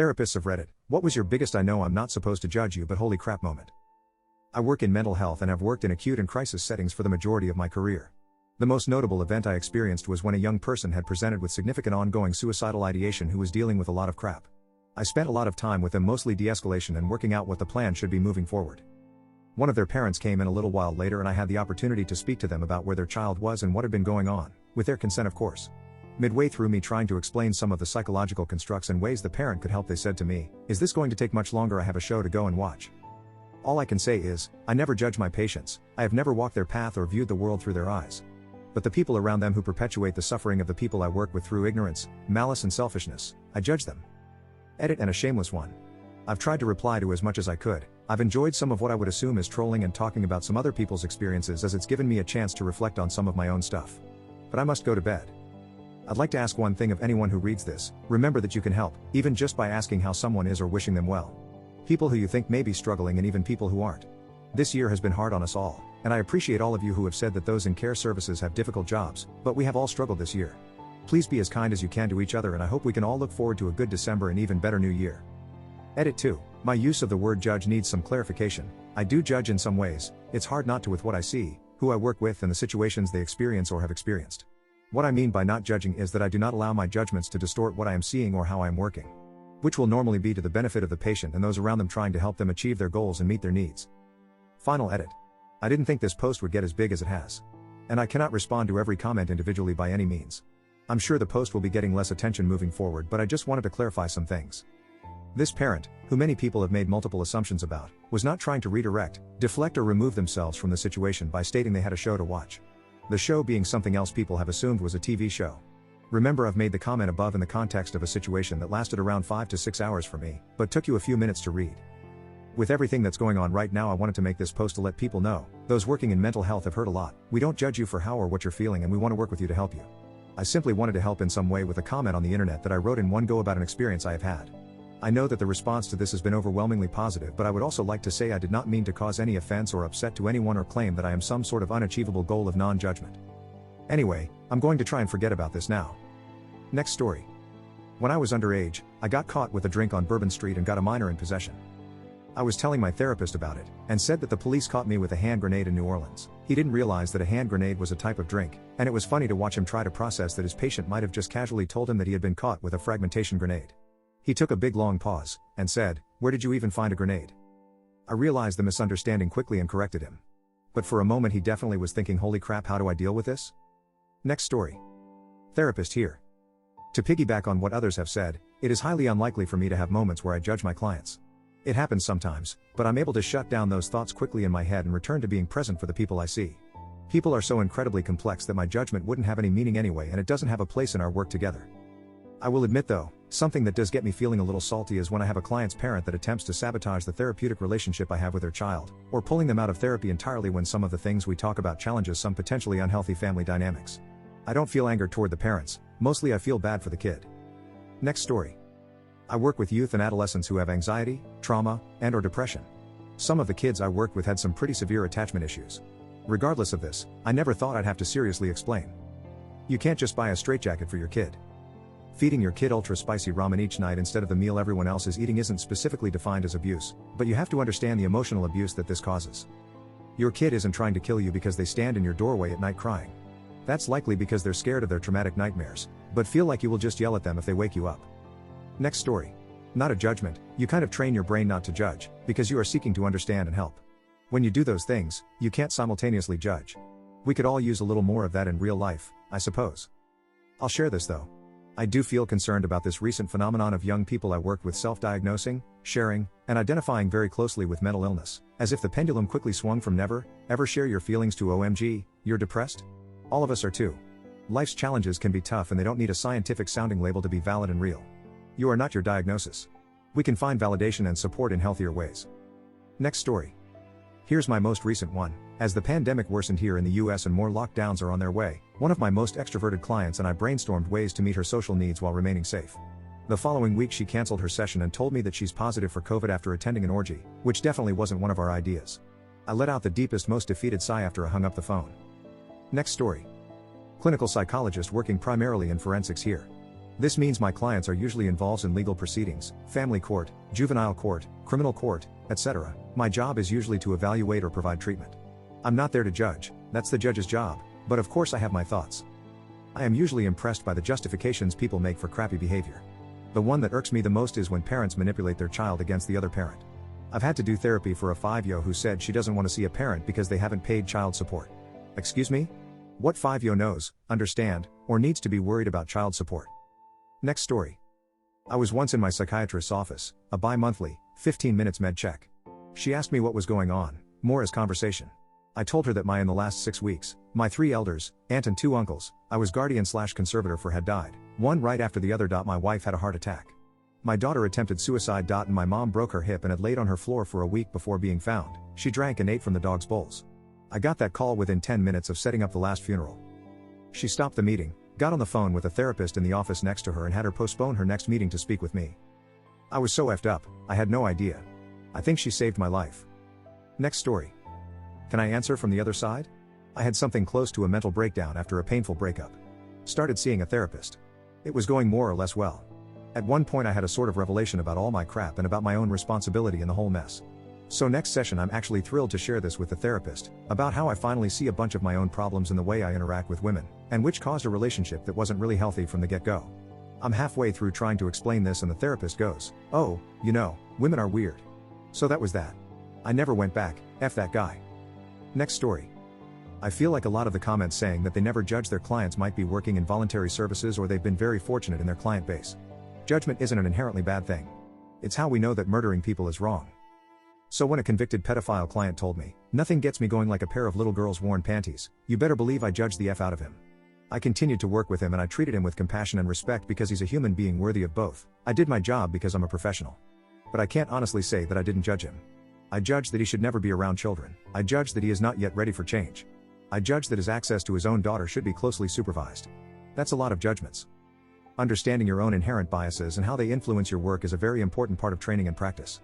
Therapists of Reddit, what was your biggest "I know I'm not supposed to judge you but holy crap" moment? I work in mental health and have worked in acute and crisis settings for the majority of my career. The most notable event I experienced was when a young person had presented with significant ongoing suicidal ideation who was dealing with a lot of crap. I spent a lot of time with them, mostly de-escalation and working out what the plan should be moving forward. One of their parents came in a little while later and I had the opportunity to speak to them about where their child was and what had been going on, with their consent of course. Midway through me trying to explain some of the psychological constructs and ways the parent could help, they said to me, "Is this going to take much longer? I have a show to go and watch." All I can say is, I never judge my patients, I have never walked their path or viewed the world through their eyes. But the people around them who perpetuate the suffering of the people I work with through ignorance, malice and selfishness, I judge them. Edit and a shameless one. I've tried to reply to as much as I could. I've enjoyed some of what I would assume is trolling and talking about some other people's experiences, as it's given me a chance to reflect on some of my own stuff. But I must go to bed. I'd like to ask one thing of anyone who reads this: remember that you can help, even just by asking how someone is or wishing them well. People who you think may be struggling and even people who aren't. This year has been hard on us all, and I appreciate all of you who have said that those in care services have difficult jobs, but we have all struggled this year. Please be as kind as you can to each other, and I hope we can all look forward to a good December and even better new year. Edit 2. My use of the word judge needs some clarification. I do judge in some ways. It's hard not to with what I see, who I work with and the situations they experience or have experienced. What I mean by not judging is that I do not allow my judgments to distort what I am seeing or how I am working, which will normally be to the benefit of the patient and those around them, trying to help them achieve their goals and meet their needs. Final edit. I didn't think this post would get as big as it has. And I cannot respond to every comment individually by any means. I'm sure the post will be getting less attention moving forward, but I just wanted to clarify some things. This parent, who many people have made multiple assumptions about, was not trying to redirect, deflect or remove themselves from the situation by stating they had a show to watch. The show being something else people have assumed was a TV show. Remember, I've made the comment above in the context of a situation that lasted around 5 to 6 hours for me, but took you a few minutes to read. With everything that's going on right now, I wanted to make this post to let people know, those working in mental health have heard a lot. We don't judge you for how or what you're feeling, and we want to work with you to help you. I simply wanted to help in some way with a comment on the internet that I wrote in one go about an experience I have had. I know that the response to this has been overwhelmingly positive, but I would also like to say I did not mean to cause any offense or upset to anyone or claim that I am some sort of unachievable goal of non-judgment. Anyway, I'm going to try and forget about this now. Next story. When I was underage, I got caught with a drink on Bourbon Street and got a minor in possession. I was telling my therapist about it, and said that the police caught me with a hand grenade in New Orleans. He didn't realize that a hand grenade was a type of drink, and it was funny to watch him try to process that his patient might have just casually told him that he had been caught with a fragmentation grenade. He took a big long pause, and said, "Where did you even find a grenade?" I realized the misunderstanding quickly and corrected him. But for a moment he definitely was thinking, holy crap, how do I deal with this? Next story. Therapist here. To piggyback on what others have said, it is highly unlikely for me to have moments where I judge my clients. It happens sometimes, but I'm able to shut down those thoughts quickly in my head and return to being present for the people I see. People are so incredibly complex that my judgment wouldn't have any meaning anyway, and it doesn't have a place in our work together. I will admit though, something that does get me feeling a little salty is when I have a client's parent that attempts to sabotage the therapeutic relationship I have with their child, or pulling them out of therapy entirely when some of the things we talk about challenges some potentially unhealthy family dynamics. I don't feel anger toward the parents, mostly I feel bad for the kid. Next story. I work with youth and adolescents who have anxiety, trauma, and/or depression. Some of the kids I worked with had some pretty severe attachment issues. Regardless of this, I never thought I'd have to seriously explain. You can't just buy a straitjacket for your kid. Feeding your kid ultra spicy ramen each night instead of the meal everyone else is eating isn't specifically defined as abuse, but you have to understand the emotional abuse that this causes. Your kid isn't trying to kill you because they stand in your doorway at night crying. That's likely because they're scared of their traumatic nightmares, but feel like you will just yell at them if they wake you up. Next story. Not a judgment, you kind of train your brain not to judge, because you are seeking to understand and help. When you do those things, you can't simultaneously judge. We could all use a little more of that in real life, I suppose. I'll share this though. I do feel concerned about this recent phenomenon of young people I worked with self-diagnosing, sharing, and identifying very closely with mental illness, as if the pendulum quickly swung from never, ever share your feelings to OMG, you're depressed? All of us are too. Life's challenges can be tough and they don't need a scientific sounding label to be valid and real. You are not your diagnosis. We can find validation and support in healthier ways. Next story. Here's my most recent one. As the pandemic worsened here in the US and more lockdowns are on their way, one of my most extroverted clients and I brainstormed ways to meet her social needs while remaining safe. The following week she canceled her session and told me that she's positive for COVID after attending an orgy, which definitely wasn't one of our ideas. I let out the deepest, most defeated sigh after I hung up the phone. Next story. Clinical psychologist working primarily in forensics here. This means my clients are usually involved in legal proceedings, family court, juvenile court, criminal court, etc. My job is usually to evaluate or provide treatment. I'm not there to judge, that's the judge's job, but of course I have my thoughts. I am usually impressed by the justifications people make for crappy behavior. The one that irks me the most is when parents manipulate their child against the other parent. I've had to do therapy for a 5-year-old who said she doesn't want to see a parent because they haven't paid child support. Excuse me? What 5-year-old knows, understand, or needs to be worried about child support? Next story. I was once in my psychiatrist's office, a bi-monthly, 15 minutes med check. She asked me what was going on, more as conversation. I told her that in the last 6 weeks, my 3 elders, aunt and 2 uncles, I was guardian/conservator for had died, one right after the other. My wife had a heart attack. My daughter attempted suicide. And my mom broke her hip and had laid on her floor for a week before being found. She drank and ate from the dog's bowls. I got that call within 10 minutes of setting up the last funeral. She stopped the meeting, got on the phone with a therapist in the office next to her and had her postpone her next meeting to speak with me. I was so effed up, I had no idea. I think she saved my life. Next story. Can I answer from the other side? I had something close to a mental breakdown after a painful breakup. Started seeing a therapist. It was going more or less well. At one point I had a sort of revelation about all my crap and about my own responsibility in the whole mess. So next session I'm actually thrilled to share this with the therapist, about how I finally see a bunch of my own problems in the way I interact with women, and which caused a relationship that wasn't really healthy from the get-go. I'm halfway through trying to explain this and the therapist goes, "Oh, women are weird." So that was that. I never went back, F that guy. Next story. I feel like a lot of the comments saying that they never judge their clients might be working in voluntary services or they've been very fortunate in their client base. Judgment isn't an inherently bad thing. It's how we know that murdering people is wrong. So when a convicted pedophile client told me, "Nothing gets me going like a pair of little girls' worn panties," you better believe I judged the F out of him. I continued to work with him and I treated him with compassion and respect because he's a human being worthy of both. I did my job because I'm a professional. But I can't honestly say that I didn't judge him. I judged that he should never be around children. I judged that he is not yet ready for change. I judged that his access to his own daughter should be closely supervised. That's a lot of judgments. Understanding your own inherent biases and how they influence your work is a very important part of training and practice.